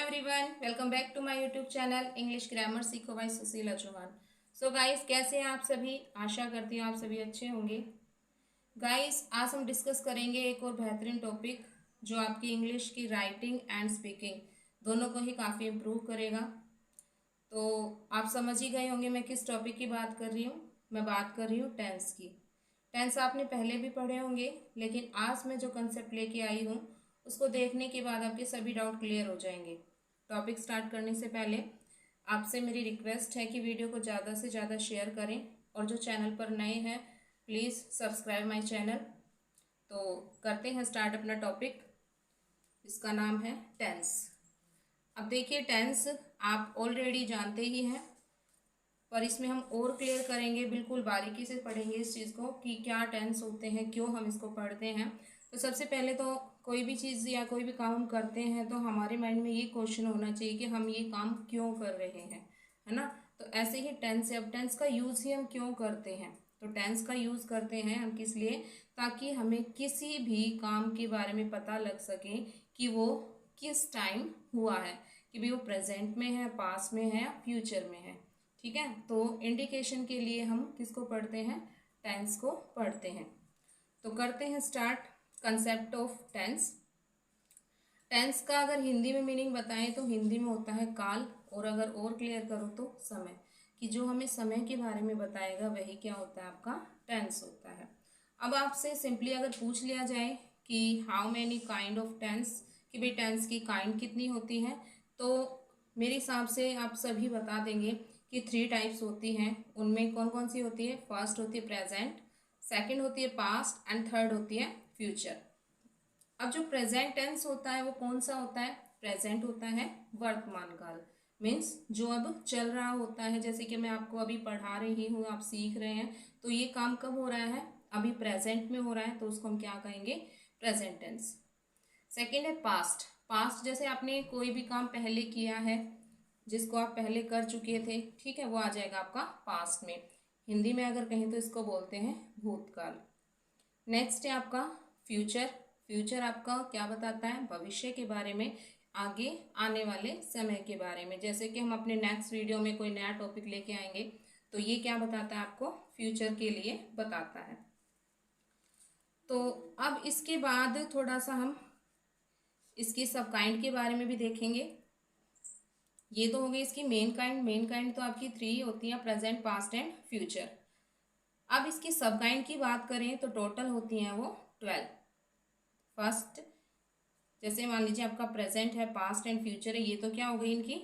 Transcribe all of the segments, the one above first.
Everyone, welcome back to my YouTube channel English grammar सीखो by Sushila Chauhan. So guys, कैसे हैं आप सभी? आशा करती हूँ आप सभी अच्छे होंगे। गाइस, आज हम डिस्कस करेंगे एक और बेहतरीन टॉपिक जो आपकी इंग्लिश की राइटिंग एंड स्पीकिंग दोनों को ही काफ़ी इम्प्रूव करेगा। तो आप समझ ही गए होंगे मैं किस टॉपिक की बात कर रही हूँ। मैं बात कर रही हूँ टेंस की। टेंस आपने पहले भी पढ़े होंगे, लेकिन आज मैं जो कंसेप्ट लेके आई हूँ उसको देखने के बाद आपके सभी डाउट क्लियर हो जाएंगे। टॉपिक स्टार्ट करने से पहले आपसे मेरी रिक्वेस्ट है कि वीडियो को ज़्यादा से ज़्यादा शेयर करें, और जो चैनल पर नए हैं प्लीज़ सब्सक्राइब माय चैनल। तो करते हैं स्टार्ट अपना टॉपिक। इसका नाम है टेंस। अब देखिए, टेंस आप ऑलरेडी जानते ही हैं, पर इसमें हम और क्लियर करेंगे, बिल्कुल बारीकी से पढ़ेंगे इस चीज़ को कि क्या टेंस होते हैं, क्यों हम इसको पढ़ते हैं। तो सबसे पहले तो कोई भी चीज़ या कोई भी काम हम करते हैं तो हमारे माइंड में ये क्वेश्चन होना चाहिए कि हम ये काम क्यों कर रहे हैं, है ना। तो ऐसे ही टेंस है। अब टेंस का यूज़ ही हम क्यों करते हैं? तो टेंस का यूज़ करते हैं हम किस लिए? ताकि हमें किसी भी काम के बारे में पता लग सके कि वो किस टाइम हुआ है, कि भी वो प्रेजेंट में है, पास्ट में है या फ्यूचर में है। ठीक है, तो इंडिकेशन के लिए हम किसको पढ़ते हैं? टेंस को पढ़ते हैं। तो करते हैं start concept of tense. Tense का अगर हिंदी में मीनिंग बताएं तो हिंदी में होता है काल, और अगर और क्लियर करो तो समय, कि जो हमें समय के बारे में बताएगा वही क्या होता है? आपका टेंस होता है। अब आपसे सिंपली अगर पूछ लिया जाए कि how many kind of tense, कि भाई टेंस की काइंड कितनी होती है, तो मेरे हिसाब से आप सभी बता देंगे कि 3 टाइप्स होती हैं। उनमें कौन कौन सी होती है? फर्स्ट होती है प्रेजेंट, सेकंड होती है पास्ट एंड थर्ड होती है फ्यूचर। अब जो प्रेजेंट टेंस होता है वो कौन सा होता है? प्रेजेंट होता है वर्तमान काल, मीन्स जो अब चल रहा होता है। जैसे कि मैं आपको अभी पढ़ा रही हूँ, आप सीख रहे हैं, तो ये काम कब हो रहा है? अभी प्रेजेंट में हो रहा है, तो उसको हम क्या कहेंगे? Present tense. सेकेंड है पास्ट। पास्ट जैसे आपने कोई भी काम पहले किया है, जिसको आप पहले कर चुके थे, ठीक है, वो आ जाएगा आपका पास्ट में। हिंदी में अगर कहें तो इसको बोलते हैं भूतकाल। नेक्स्ट है आपका फ्यूचर। फ्यूचर आपका क्या बताता है? भविष्य के बारे में, आगे आने वाले समय के बारे में। जैसे कि हम अपने नेक्स्ट वीडियो में कोई नया टॉपिक लेके आएंगे, तो ये क्या बताता है आपको? फ्यूचर के लिए बताता है। तो अब इसके बाद थोड़ा सा हम इसकी सब काइंड के बारे में भी देखेंगे। ये तो हो गई इसकी मेन काइंड। मेन काइंड तो आपकी 3 होती हैं, प्रेजेंट, पास्ट एंड फ्यूचर। अब इसकी सब काइंड की बात करें तो टोटल होती हैं वो 12। फर्स्ट जैसे मान लीजिए आपका प्रेजेंट है, पास्ट एंड फ्यूचर है, ये तो क्या हो गई? इनकी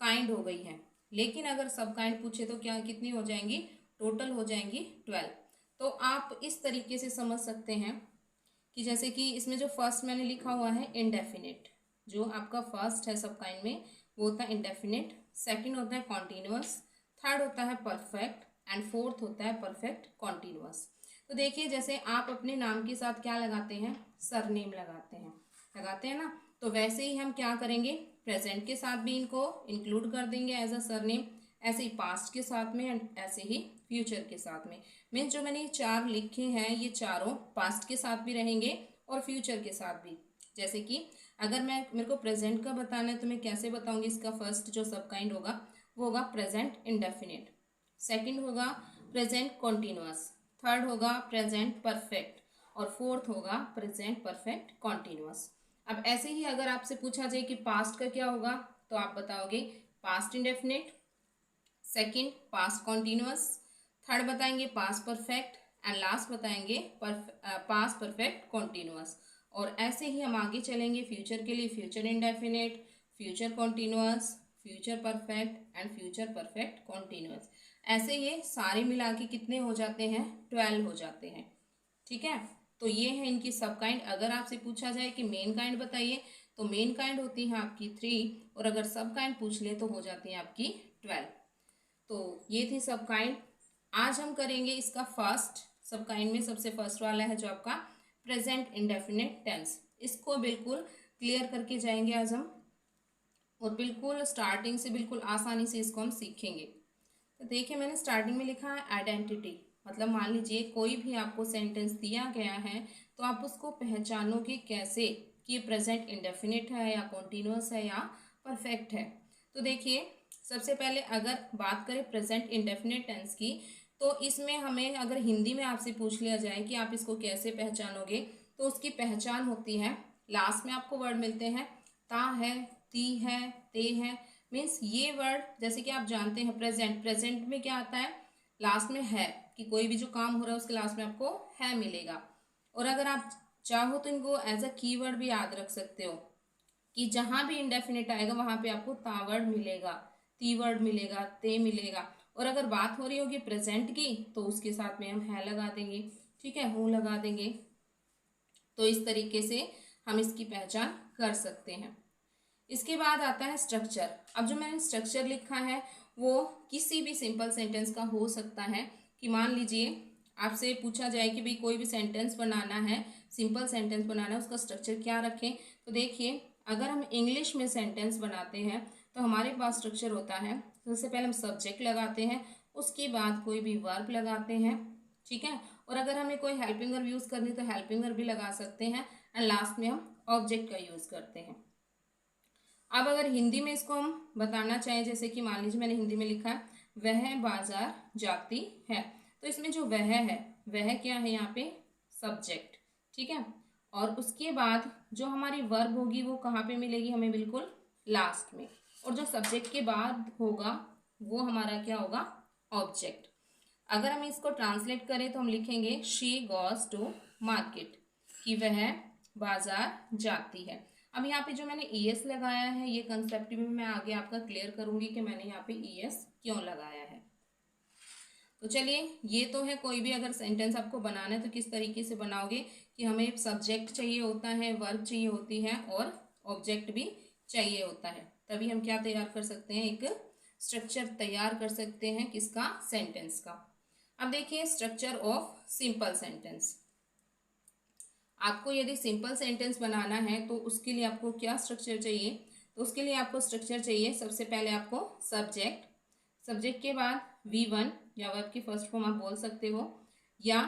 काइंड हो गई है। लेकिन अगर सब काइंड पूछे तो क्या कितनी हो जाएंगी? टोटल हो जाएंगी 12। तो आप इस तरीके से समझ सकते हैं कि जैसे कि इसमें जो फर्स्ट मैंने लिखा हुआ है इंडेफिनिट, जो आपका फर्स्ट है सब काइंड में वो होता है इंडेफिनिट, सेकंड होता है कॉन्टिन्यूअस, थर्ड होता है परफेक्ट एंड फोर्थ होता है परफेक्ट कॉन्टिन्यूअस। तो देखिए, जैसे आप अपने नाम के साथ क्या लगाते हैं? सरनेम लगाते हैं ना। तो वैसे ही हम क्या करेंगे? प्रेजेंट के साथ भी इनको इंक्लूड कर देंगे एज अ सरनेम, ऐसे ही पास्ट के साथ में एंड ऐसे ही फ्यूचर के साथ में। मीन्स जो मैंने ये 4 लिखे हैं, ये चारों पास्ट के साथ भी रहेंगे और फ्यूचर के साथ भी। जैसे कि अगर मेरे को प्रेजेंट का बताना है तो मैं कैसे बताऊंगी? इसका फर्स्ट जो सब काइंड होगा वो होगा प्रेजेंट इंडेफिनिट, सेकंड होगा प्रेजेंट कॉन्टिन्यूअस, थर्ड होगा प्रेजेंट परफेक्ट, और फोर्थ होगा प्रेजेंट परफेक्ट कॉन्टिन्यूअस। अब ऐसे ही अगर आपसे पूछा जाए कि पास्ट का क्या होगा, तो आप बताओगे past indefinite, second past continuous, third बताएंगे पास्ट परफेक्ट एंड लास्ट बताएंगे पास्ट परफेक्ट कॉन्टिन्यूअस। और ऐसे ही हम आगे चलेंगे फ्यूचर के लिए, future indefinite, future continuous, future perfect and future perfect continuous. ऐसे ये सारे मिला के कितने हो जाते हैं? 12 हो जाते हैं। ठीक है, तो ये है इनकी सब काइंड। अगर आपसे पूछा जाए कि मेन काइंड बताइए, तो मेन काइंड होती है आपकी 3, और अगर सब काइंड पूछ ले तो हो जाती है आपकी 12। तो ये थी सब काइंड। आज हम करेंगे इसका फर्स्ट सब काइंड में सबसे फर्स्ट वाला है जो आपका प्रेजेंट इंडेफिनिट टेंस। इसको बिल्कुल क्लियर करके जाएंगे आज हम, और बिल्कुल स्टार्टिंग से बिल्कुल आसानी से इसको हम सीखेंगे। तो देखिए, मैंने स्टार्टिंग में लिखा है आइडेंटिटी। मतलब मान लीजिए कोई भी आपको सेंटेंस दिया गया है तो आप उसको पहचानोगे कैसे कि ये प्रेजेंट इंडेफिनिट है या कॉन्टिन्यूअस है या परफेक्ट है। तो देखिए, सबसे पहले अगर बात करें प्रेजेंट इंडेफिनिट टेंस की, तो इसमें हमें अगर हिंदी में आपसे पूछ लिया जाए कि आप इसको कैसे पहचानोगे, तो उसकी पहचान होती है, लास्ट में आपको वर्ड मिलते हैं ता है, ती है, ते है। मीन्स ये वर्ड, जैसे कि आप जानते हैं प्रेजेंट, प्रेजेंट में क्या आता है, लास्ट में है, कि कोई भी जो काम हो रहा है उसके लास्ट में आपको है मिलेगा। और अगर आप चाहो तो इनको एज अ कीवर्ड भी याद रख सकते हो, कि जहां भी इंडेफिनिट आएगा वहां पे आपको ता वर्ड मिलेगा, ती वर्ड मिलेगा, ते मिलेगा। और अगर बात हो रही होगी प्रेजेंट की, तो उसके साथ में हम है लगा देंगे, ठीक है, हूं लगा देंगे। तो इस तरीके से हम इसकी पहचान कर सकते हैं। इसके बाद आता है स्ट्रक्चर। अब जो मैंने स्ट्रक्चर लिखा है वो किसी भी सिंपल सेंटेंस का हो सकता है, कि मान लीजिए आपसे पूछा जाए कि भाई कोई भी सेंटेंस बनाना है, सिंपल सेंटेंस बनाना है, उसका स्ट्रक्चर क्या रखें। तो देखिए, अगर हम इंग्लिश में सेंटेंस बनाते हैं तो हमारे पास स्ट्रक्चर होता है, सबसे पहले हम सब्जेक्ट लगाते हैं, उसके बाद कोई भी वर्ब लगाते हैं, ठीक है, और अगर हमें कोई हेल्पिंग वर्ब यूज़ करनी तो हेल्पिंग वर्ब भी लगा सकते हैं, एंड लास्ट में हम ऑब्जेक्ट का यूज़ करते हैं। अब अगर हिंदी में इसको हम बताना चाहें, जैसे कि मान लीजिए मैंने हिंदी में लिखा है वह बाजार जाती है, तो इसमें जो वह है, वह क्या है यहाँ पे, सब्जेक्ट, ठीक है। और उसके बाद जो हमारी वर्ब होगी वो कहाँ पे मिलेगी हमें, बिल्कुल लास्ट में। और जो सब्जेक्ट के बाद होगा वो हमारा क्या होगा, ऑब्जेक्ट। अगर हम इसको ट्रांसलेट करें तो हम लिखेंगे शी गोज टू मार्केट, कि वह बाजार जाती है। अब यहाँ पे जो मैंने ईएस लगाया है, ये कंसेप्ट भी मैं आगे आपका क्लियर करूंगी कि मैंने यहाँ पे ईएस क्यों लगाया है। तो चलिए, ये तो है कोई भी अगर सेंटेंस आपको बनाना है तो किस तरीके से बनाओगे, कि हमें सब्जेक्ट चाहिए होता है, वर्ब चाहिए होती है, और ऑब्जेक्ट भी चाहिए होता है, तभी हम क्या तैयार कर सकते हैं, एक स्ट्रक्चर तैयार कर सकते हैं, किसका, सेंटेंस का। अब देखिए स्ट्रक्चर ऑफ सिंपल सेंटेंस। आपको यदि सिंपल सेंटेंस बनाना है तो उसके लिए आपको क्या स्ट्रक्चर चाहिए, तो उसके लिए आपको स्ट्रक्चर चाहिए, सबसे पहले आपको सब्जेक्ट, सब्जेक्ट के बाद V1 या वर्ब की फर्स्ट फॉर्म आप बोल सकते हो, या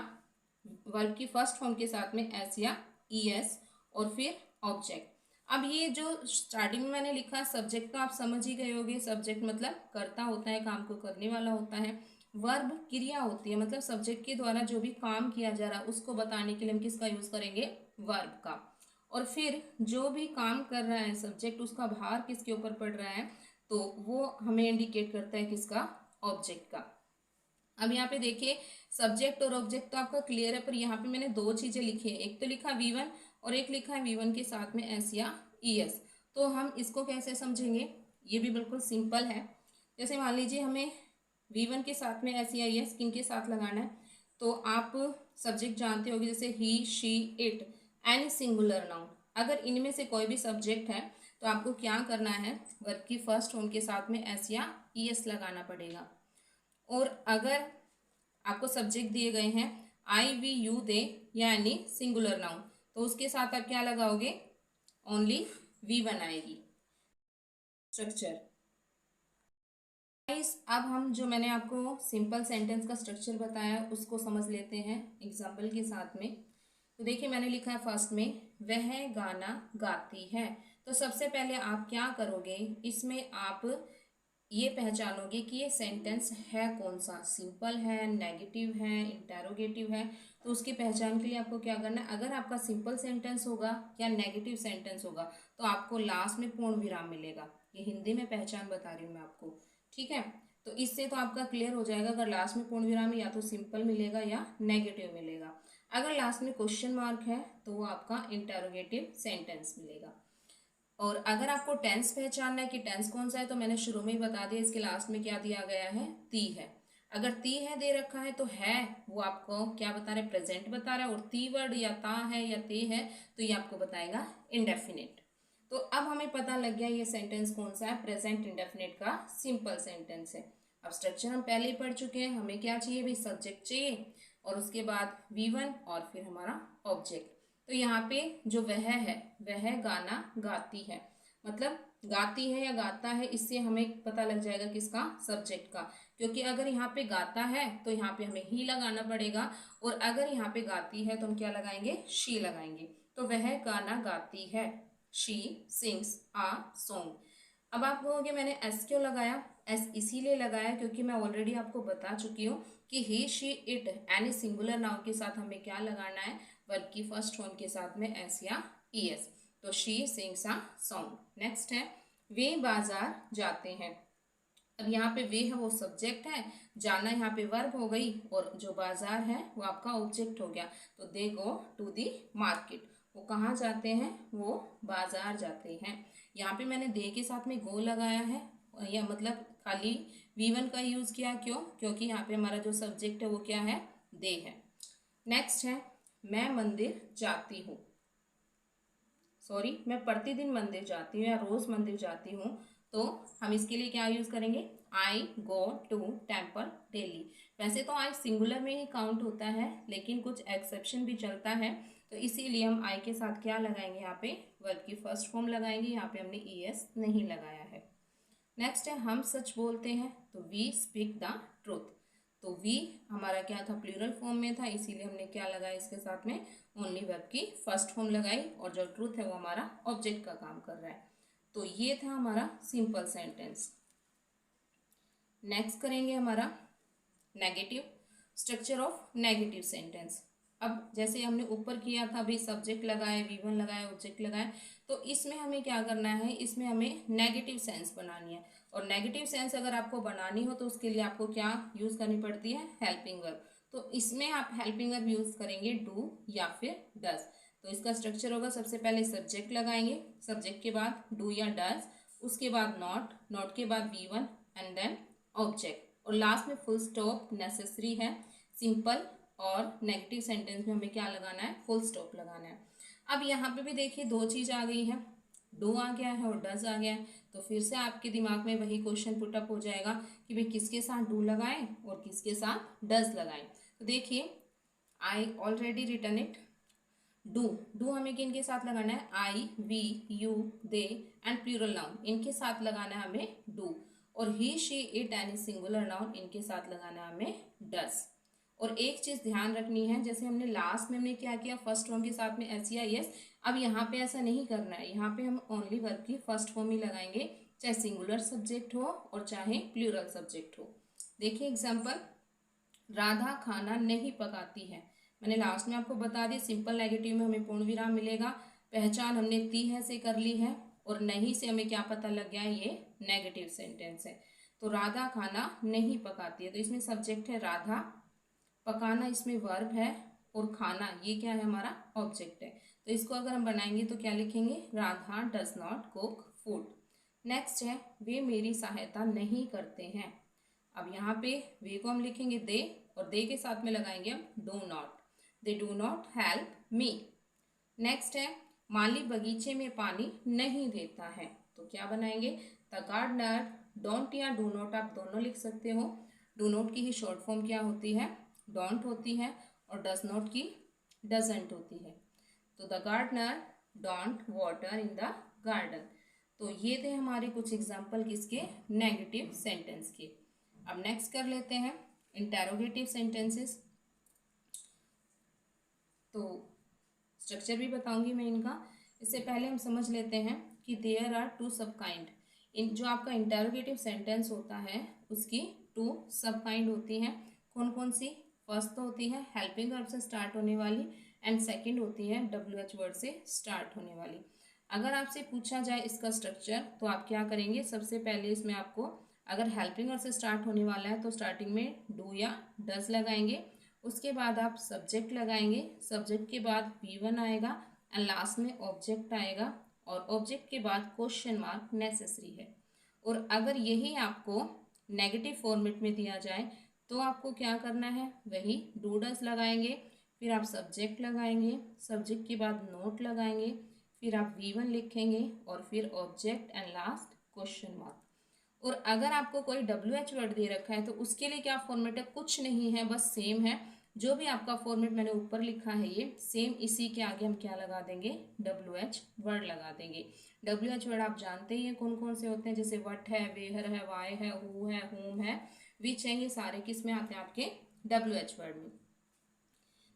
वर्ब की फर्स्ट फॉर्म के साथ में एस या ES, और फिर ऑब्जेक्ट। अब ये जो स्टार्टिंग में मैंने लिखा सब्जेक्ट, तो आप समझ ही गए होंगे, सब्जेक्ट मतलब करता होता है, काम को करने वाला होता है। वर्ब क्रिया होती है, मतलब सब्जेक्ट के द्वारा जो भी काम किया जा रहा है उसको बताने के लिए हम किसका यूज करेंगे, वर्ब का। और फिर जो भी काम कर रहा है सब्जेक्ट, उसका भार किसके ऊपर पड़ रहा है, तो वो हमें इंडिकेट करता है किसका, ऑब्जेक्ट का। अब यहाँ पे देखिए सब्जेक्ट और ऑब्जेक्ट तो आपका क्लियर है, पर यहाँ पे मैंने दो चीजें लिखी है, एक तो लिखा V1 और एक लिखा है V1 के साथ में S या ES। तो हम इसको कैसे समझेंगे, ये भी बिल्कुल सिंपल है। जैसे मान लीजिए हमें V1 के साथ में S या ES किन के साथ लगाना है, तो आप सब्जेक्ट जानते होगे, जैसे he, she, it, any singular noun. अगर इनमें से कोई भी सब्जेक्ट है तो आपको क्या करना है, वर्ब की फर्स्ट फॉर्म के साथ में S या ES लगाना पड़ेगा। और अगर आपको सब्जेक्ट दिए गए हैं आई, वी, यू, दे, यानी सिंगुलर नाउन, तो उसके साथ आप क्या लगाओगे, ओनली V1 आएगी। स्ट्रक्चर गाइस, अब हम जो मैंने आपको सिंपल सेंटेंस का स्ट्रक्चर बताया उसको समझ लेते हैं एग्जाम्पल के साथ में। तो देखिए मैंने लिखा है फर्स्ट में वह गाना गाती है, तो सबसे पहले आप क्या करोगे, इसमें आप ये पहचानोगे कि ये सेंटेंस है कौन सा, सिंपल है, नेगेटिव है, इंटेरोगेटिव है। तो उसकी पहचान के लिए आपको क्या करना है, अगर आपका सिंपल सेंटेंस होगा या नेगेटिव सेंटेंस होगा तो आपको लास्ट में पूर्ण विराम मिलेगा। ये हिंदी में पहचान बता रही हूँ मैं आपको, ठीक है। तो इससे तो आपका क्लियर हो जाएगा, अगर लास्ट में पूर्ण विराम या तो सिंपल मिलेगा या नेगेटिव मिलेगा। अगर लास्ट में क्वेश्चन मार्क है तो वो आपका इंटेरोगेटिव सेंटेंस मिलेगा। और अगर आपको टेंस पहचानना है कि टेंस कौन सा है, तो मैंने शुरू में ही बता दिया, इसके लास्ट में क्या दिया गया है, ती है। अगर ती है दे रखा है तो है वो आपको क्या बता रहे, प्रेजेंट बता रहा है, और ती वर्ड या ता है या ते है तो ये आपको बताएगा इंडेफिनिट। तो अब हमें पता लग गया ये सेंटेंस कौन सा है, प्रेजेंट इंडेफिनिट का सिंपल सेंटेंस है। अब स्ट्रक्चर हम पहले ही पढ़ चुके हैं, हमें क्या चाहिए भाई, सब्जेक्ट चाहिए, और उसके बाद V1 और फिर हमारा ऑब्जेक्ट। तो यहाँ पे जो वह है, वह गाना गाती है, मतलब गाती है या गाता है, इससे हमें पता लग जाएगा किसका, सब्जेक्ट का। क्योंकि अगर यहाँ पे गाता है तो यहाँ पे हमें ही लगाना पड़ेगा, और अगर यहाँ पे गाती है तो हम क्या लगाएंगे, शी लगाएंगे। तो वह गाना गाती है, शी सिंग्स आ सॉन्ग। अब आप कहोगे मैंने एस क्यों लगाया? एस इसीलिए लगाया क्योंकि मैं ऑलरेडी आपको बता चुकी हूँ कि he she it any singular noun के साथ हमें क्या लगाना है, वर्ब की फर्स्ट फॉर्म के साथ में एस या ई एस। तो she sings a song. Next है वे बाजार जाते हैं। अब यहाँ पे वे है वो सब्जेक्ट है, जाना यहाँ पे वर्ब हो गई, और जो बाजार है वो आपका ऑब्जेक्ट हो गया। तो दे गो टू दी मार्केट, वो कहाँ जाते हैं? वो बाजार जाते हैं। यहाँ पे मैंने दे के साथ में गो लगाया है, या मतलब खाली V1 का यूज किया। क्यों? क्योंकि यहाँ पे हमारा जो सब्जेक्ट है वो क्या है? दे है। नेक्स्ट है मैं मंदिर जाती हूँ, सॉरी मैं प्रतिदिन मंदिर जाती हूँ या रोज मंदिर जाती हूँ। तो हम इसके लिए क्या यूज करेंगे? आई गो टू टेम्पल डेली। वैसे तो आई सिंगुलर में ही काउंट होता है, लेकिन कुछ एक्सेप्शन भी चलता है, तो इसीलिए हम आई के साथ क्या लगाएंगे? यहाँ पे वर्ब की फर्स्ट फॉर्म लगाएंगे। यहाँ पे हमने ई एस नहीं लगाया है। नेक्स्ट है हम सच बोलते हैं, तो वी स्पीक द ट्रूथ। तो वी हमारा क्या था? प्लूरल फॉर्म में था, इसीलिए हमने क्या लगाया इसके साथ में? ओनली वर्ब की फर्स्ट फॉर्म लगाई, और जो ट्रूथ है वो हमारा ऑब्जेक्ट का काम कर रहा है। तो ये था हमारा सिंपल सेंटेंस। नेक्स्ट करेंगे हमारा negative, structure of negative sentence. अब जैसे हमने ऊपर किया था, अभी सब्जेक्ट लगाया, V1 लगाया, ऑब्जेक्ट लगाया, तो इसमें हमें क्या करना है? इसमें हमें नेगेटिव सेंस बनानी है। और नेगेटिव सेंस अगर आपको बनानी हो तो उसके लिए आपको क्या यूज करनी पड़ती है? Helping verb. तो इसमें आप हेल्पिंग वर्ब यूज करेंगे डू या फिर डज। तो इसका स्ट्रक्चर होगा, सबसे पहले सब्जेक्ट लगाएंगे, सब्जेक्ट के बाद डू या डज, उसके बाद नॉट, नॉट के बाद V1 एंड देन ऑब्जेक्ट, और लास्ट में फुल स्टॉप नेसेसरी है। सिंपल और नेगेटिव सेंटेंस में हमें क्या लगाना है? फुल स्टॉप लगाना है। अब यहाँ पे भी देखिए दो चीज आ गई है, डू आ गया है और डज आ गया है। तो फिर से आपके दिमाग में वही क्वेश्चन पुटअप हो जाएगा कि भाई किसके साथ डू लगाएं और किसके साथ डज लगाएं। तो देखिए I already written it. Do, do हमें किन के साथ लगाना है? I, we, you, they and plural noun, इनके साथ लगाना है हमें डू। और he, she, it and singular noun, इनके साथ लगाना है हमें डज। और एक चीज ध्यान रखनी है, जैसे हमने लास्ट में हमने क्या किया? फर्स्ट फॉर्म के साथ में एस या यस। अब यहाँ पे ऐसा नहीं करना है, यहाँ पे हम ओनली वर्ब की फर्स्ट फॉर्म ही लगाएंगे, चाहे सिंगुलर सब्जेक्ट हो और चाहे प्लूरल सब्जेक्ट हो। देखिए एग्जाम्पल, राधा खाना नहीं पकाती है। मैंने लास्ट में आपको बता दी, सिंपल नेगेटिव में हमें पूर्ण विराम मिलेगा। पहचान हमने ती है से कर ली है, और नहीं से हमें क्या पता लग गया? ये नेगेटिव सेंटेंस है। तो राधा खाना नहीं पकाती है, तो इसमें सब्जेक्ट है राधा, पकाना इसमें वर्ब है, और खाना ये क्या है? हमारा ऑब्जेक्ट है। तो इसको अगर हम बनाएंगे तो क्या लिखेंगे? Radha does not cook food. Next है वे मेरी सहायता नहीं करते हैं। अब यहाँ पे वे को हम लिखेंगे दे, और दे के साथ में लगाएंगे हम do not, they do not help me. Next है माली बगीचे में पानी नहीं देता है, तो क्या बनाएंगे? द गार्डनर डोंट या डू नॉट आप दोनों लिख सकते हो। डू नॉट की ही शॉर्ट फॉर्म क्या होती है? डोंट होती है, और डज नॉट की डजेंट होती है। तो the gardener don't water in the garden. तो ये थे हमारे कुछ एग्जाम्पल किसके? नेगेटिव सेंटेंस के। अब नेक्स्ट कर लेते हैं इंटेरोगेटिव सेंटेंसेस। तो स्ट्रक्चर भी बताऊंगी मैं इनका, इससे पहले हम समझ लेते हैं कि देयर आर टू सब काइंड। इन जो आपका इंटेरोगेटिव सेंटेंस होता है उसकी टू सब काइंड होती हैं। कौन कौन सी? फर्स्ट तो होती है हेल्पिंग वर्ब से स्टार्ट होने वाली, एंड सेकंड होती है WH वर्ड से स्टार्ट होने वाली। अगर आपसे पूछा जाए इसका स्ट्रक्चर तो आप क्या करेंगे? सबसे पहले इसमें आपको अगर हेल्पिंग वर्ब से स्टार्ट होने वाला है तो स्टार्टिंग में डू या डज लगाएंगे, उसके बाद आप सब्जेक्ट लगाएंगे, सब्जेक्ट के बाद V1 आएगा, एंड लास्ट में ऑब्जेक्ट आएगा, और ऑब्जेक्ट के बाद क्वेश्चन मार्क नेसेसरी है। और अगर यही आपको नेगेटिव फॉर्मेट में दिया जाए तो आपको क्या करना है? वही डू डज लगाएंगे, फिर आप सब्जेक्ट लगाएंगे, सब्जेक्ट के बाद नोट लगाएंगे, फिर आप V1 लिखेंगे, और फिर object and last question mark. और अगर आपको कोई WH वर्ड दे रखा है तो उसके लिए क्या फॉर्मेट है? कुछ नहीं है, बस सेम है। जो भी आपका फॉर्मेट मैंने ऊपर लिखा है ये सेम, इसी के आगे हम क्या लगा देंगे? WH वर्ड लगा देंगे। WH वर्ड आप जानते ही हैं कौन कौन से होते हैं, जैसे वट है, वेहर है, वाई है, हु है, होम है, विच है, ये सारे किस में आते हैं? आपके WH वर्ड में।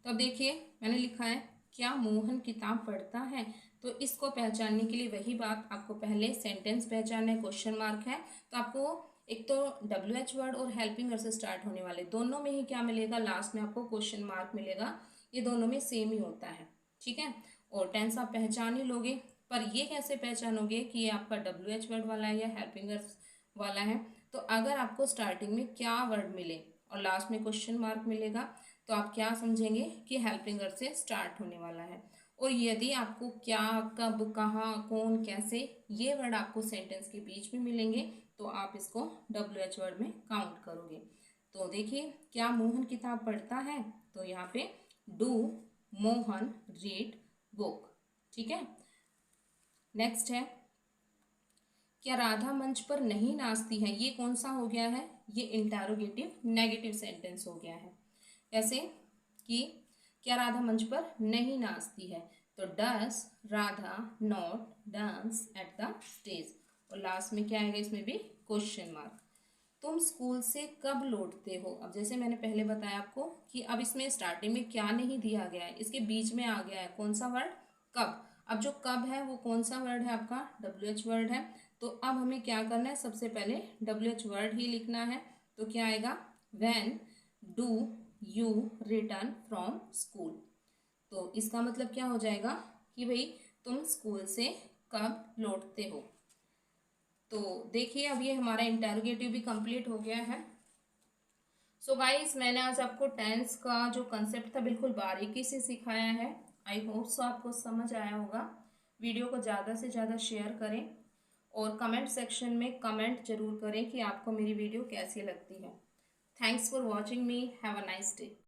तो अब देखिए मैंने लिखा है क्या मोहन किताब पढ़ता है? तो इसको पहचानने के लिए वही बात, आपको पहले सेंटेंस पहचानना है, क्वेश्चन मार्क है तो आपको एक तो WH वर्ड और हेल्पिंग वर्ड से स्टार्ट होने वाले दोनों में ही क्या मिलेगा, लास्ट में आपको क्वेश्चन मार्क मिलेगा। ये दोनों में सेम ही होता है, ठीक है। और टेंस आप पहचान ही लोगे, पर ये कैसे पहचानोगे कि ये आपका WH वर्ड वाला है या हेल्पिंग वर्ड वाला है। तो अगर आपको स्टार्टिंग में क्या वर्ड मिले और लास्ट में क्वेश्चन मार्क मिलेगा तो आप क्या समझेंगे कि हेल्पिंग वर्ड से स्टार्ट होने वाला है। और यदि आपको क्या, कब, कहाँ, कौन, कैसे ये वर्ड आपको सेंटेंस के बीच में मिलेंगे तो आप इसको WH वर्ड में काउंट करोगे। तो देखिए, क्या मोहन किताब पढ़ता है, तो यहाँ पे डू मोहन रीड बुक, ठीक है। नेक्स्ट है, क्या राधा मंच पर नहीं नाचती है, ये कौन सा हो गया है, ये इंटरोगेटिव नेगेटिव सेंटेंस हो गया है। कैसे कि क्या राधा मंच पर नहीं नाचती है, तो does Radha not dance at the stage, और लास्ट में क्या आएगा, इसमें भी क्वेश्चन मार्क। तुम स्कूल से कब लौटते हो, अब जैसे मैंने पहले बताया आपको कि अब इसमें स्टार्टिंग में क्या नहीं दिया गया है, इसके बीच में आ गया है कौन सा वर्ड, कब। अब जो कब है वो कौन सा वर्ड है, आपका WH वर्ड है। तो अब हमें क्या करना है, सबसे पहले WH वर्ड ही लिखना है। तो क्या आएगा, when do you return from school. तो इसका मतलब क्या हो जाएगा कि भाई तुम स्कूल से कब लौटते हो। तो देखिए, अब ये हमारा इंटरोगेटिव भी कंप्लीट हो गया है। सो गाइस, मैंने आज आपको टेंस का जो कंसेप्ट था बिल्कुल बारीकी से सिखाया है। आई होप सो आपको समझ आया होगा। वीडियो को ज़्यादा से ज़्यादा शेयर करें और कमेंट सेक्शन में कमेंट जरूर करें कि आपको मेरी वीडियो कैसी लगती है। Thanks for watching me, have a nice day.